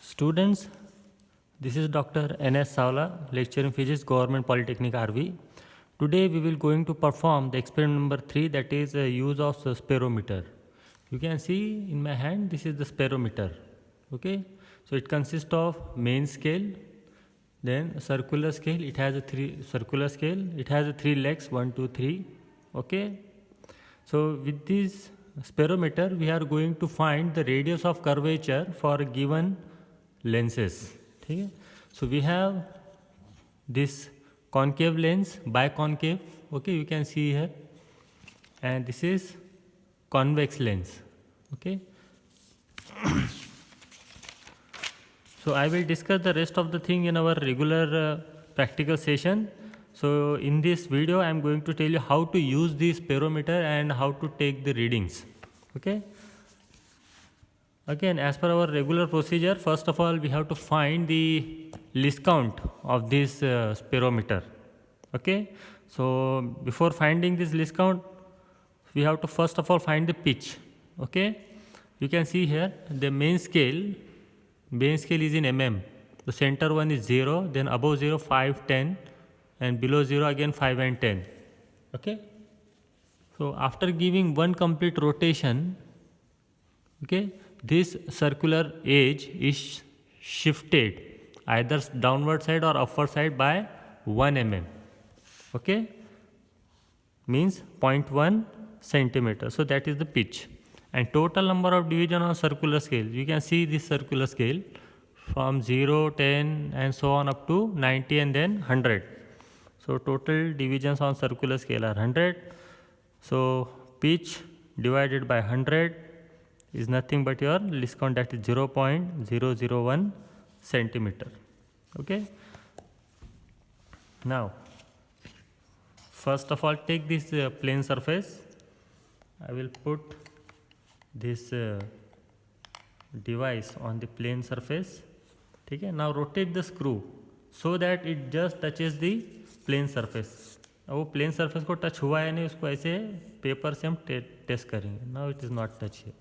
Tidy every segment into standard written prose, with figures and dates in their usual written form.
Students, this is Dr. N.S. Savla, lecturer in physics, Government Polytechnic RV. Today we will going to perform the experiment number 3, that is use of spirometer. You can see in my hand, this is the spirometer. Okay, so it consists of main scale, then circular scale. It has a It has a 3 legs, 1, 2, 3. Okay, so with this spirometer, we are going to find the radius of curvature for given lenses. Okay? So we have this concave lens, biconcave. Okay, you can see here, and this is convex lens. Okay. So I will discuss the rest of the thing in our regular practical session. So in this video I am going to tell you how to use this spirometer and how to take the readings. Okay. Again, as per our regular procedure, first of all we have to find the least count of this spirometer. Okay. So before finding this least count, we have to first of all find the pitch. Okay. You can see here the main scale is in mm. The center one is 0, then above 0 5, 10, and below 0 again 5 and 10. Okay. So after giving one complete rotation, okay, this circular edge is shifted either downward side or upward side by 1 mm. Okay, means 0.1 centimeter. So that is the pitch. And total number of division on circular scale, you can see this circular scale from 0, 10 and so on up to 90 and then 100. So total divisions on circular scale are 100. So pitch divided by 100 is nothing but your least count, that is 0.001 centimeter. Okay. Now first of all take this plane surface. I will put this device on the plane surface. Okay. Now rotate the screw so that it just touches the plane surface. अब वो plane surface को touch हुआ है नहीं, उसको ऐसे paper से हम टेस्ट करेंगे. Now it is not touch here.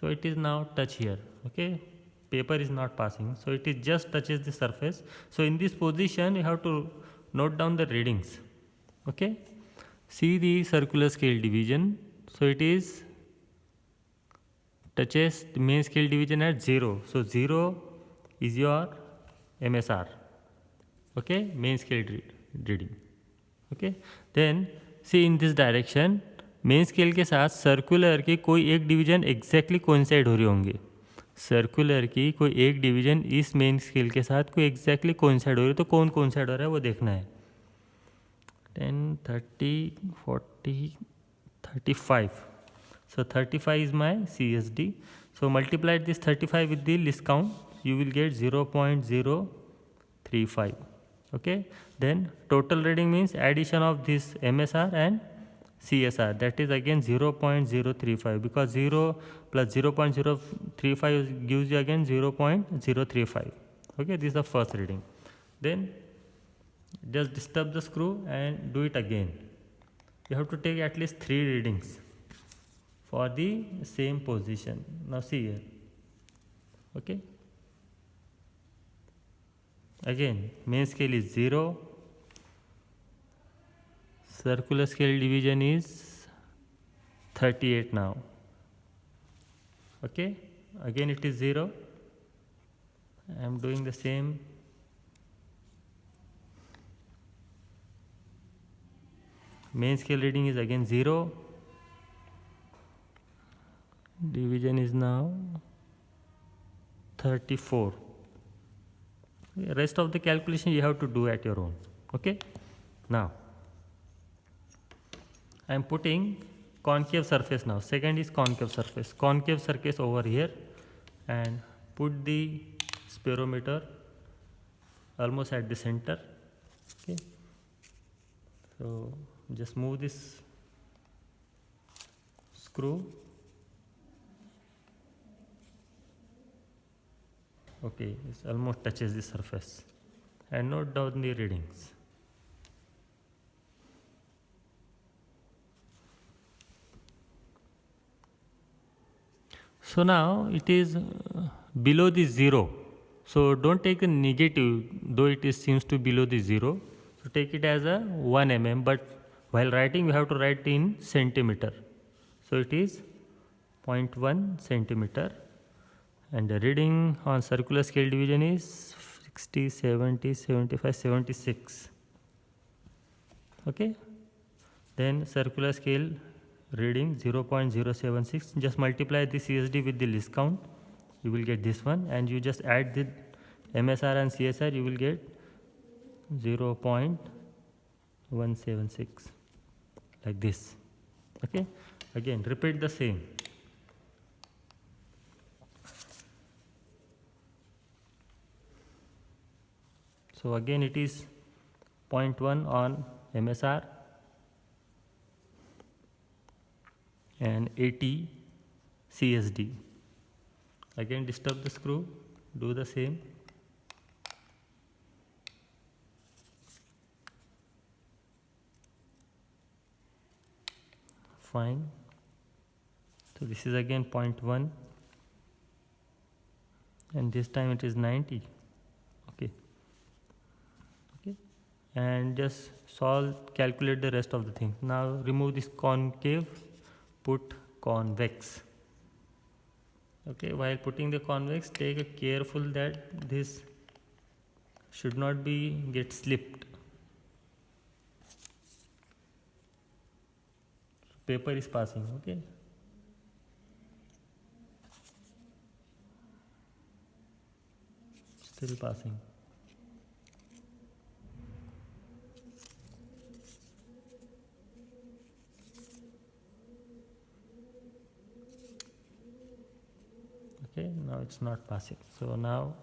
So it is now touch here. Okay, paper is not passing, so it is just touches the surface. So in this position you have to note down the readings. Okay, see the circular scale division. So it is touches the main scale division at 0. So 0 is your MSR. Okay, main scale reading. Okay, then see in this direction main scale के साथ circular की कोई एक division exactly coincide हो रही होंगे. Circular की कोई एक डिवीजन इस मेन स्केल के साथ कोई एग्जैक्टली कोइंसाइड हो रही है, तो कौन कोइंसाइड हो रहा है वो देखना है. 10, 30, 40, 35. So 35 is my CSD. So multiply this 35 with the least count, you will get 0.035. Okay. Then total reading means addition of this MSR and CSR, that is again 0.035, because 0 plus 0.035 gives you again 0.035. Okay, this is the first reading. Then just disturb the screw and do it again. You have to take at least 3 readings for the same position. Now see here. Okay, again main scale is 0. Circular scale division is 38 now. Okay, again it is 0. I am doing the same. Main scale reading is again 0. Division is now 34. Rest of the calculation you have to do at your own. Okay, now I am putting concave surface now. Second is concave surface. Concave surface over here, and put the spirometer almost at the center. Okay. So just move this screw. Okay, it almost touches the surface. And note down the readings. So now it is below the 0. So don't take a negative, though it is seems to below the 0. So take it as a 1 mm, but while writing we have to write in centimeter. So it is 0.1 centimeter, and the reading on circular scale division is 60, 70, 75, 76. Okay. Then circular scale reading 0.076. Just multiply the CSD with the least count, you will get this one, and you just add the MSR and CSR, you will get 0.176 like this. Okay, again repeat the same. So again it is 0.1 on MSR and 80 CSD. Again disturb the screw, do the same. Fine. So this is again 0.1, and this time it is 90. Okay. Okay. And just calculate the rest of the thing. Now remove this concave, put convex. Okay, while putting the convex, take a careful that this should not get slipped. Paper is passing. Okay. Still passing. Okay, now it's not passing. So now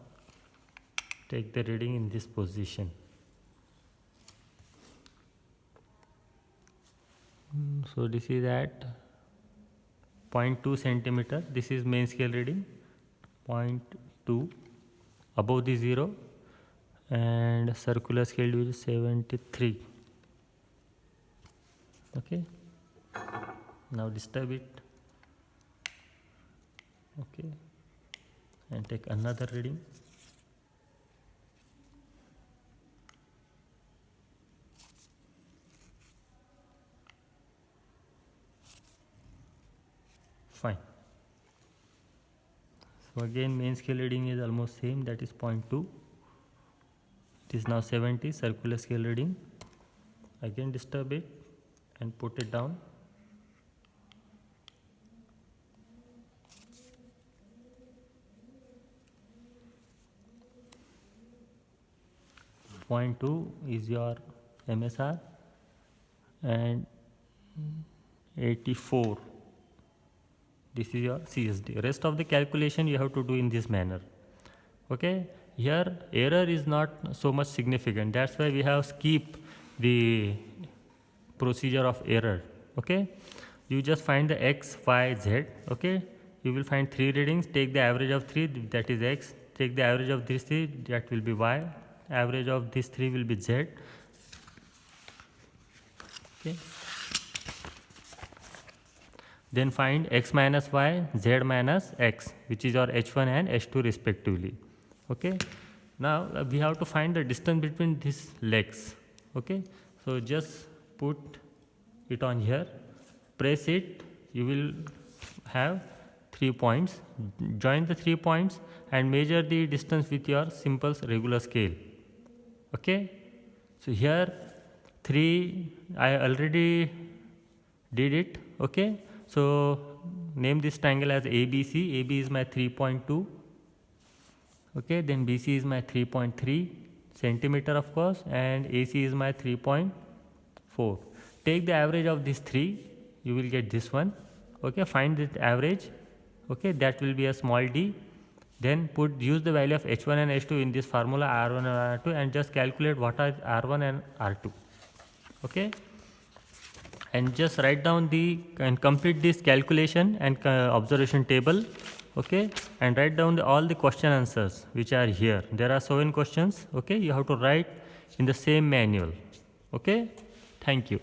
take the reading in this position. So this is at 0.2 centimeter. This is main scale reading, 0.2 above the 0, and circular scale division 73. Okay. Now disturb it. Okay. And take another reading. Fine. So again main scale reading is almost same, that is 0.2. It is now 70. Circular scale reading. Again disturb it and put it down. Point 2 is your MSR, and 84. This is your CSD. Rest of the calculation you have to do in this manner. Okay. Here error is not so much significant. That's why we have skip the procedure of error. Okay. You just find the X, Y, Z. Okay. You will find 3 readings. Take the average of 3, that is X. Take the average of this 3, that will be Y. Average of these 3 will be Z. Okay. Then find X minus Y, Z minus X, which is your H1 and H2 respectively. Okay. Now we have to find the distance between these legs. Okay. So just put it on here, press it, you will have 3 points. Join the 3 points and measure the distance with your simple regular scale. Okay. So here 3 I already did it. Okay. So name this triangle as ABC. AB is my 3.2. Okay. Then BC is my 3.3 centimeter, of course, and AC is my 3.4. Take the average of these 3, you will get this one. Okay. Find the average. Okay. That will be a small d. Then use the value of H1 and H2 in this formula R1 and R2, and just calculate what are R1 and R2. Okay. And just write down and complete this calculation and observation table. Okay. And write down all the question answers which are here. There are 7 questions. Okay. You have to write in the same manual. Okay. Thank you.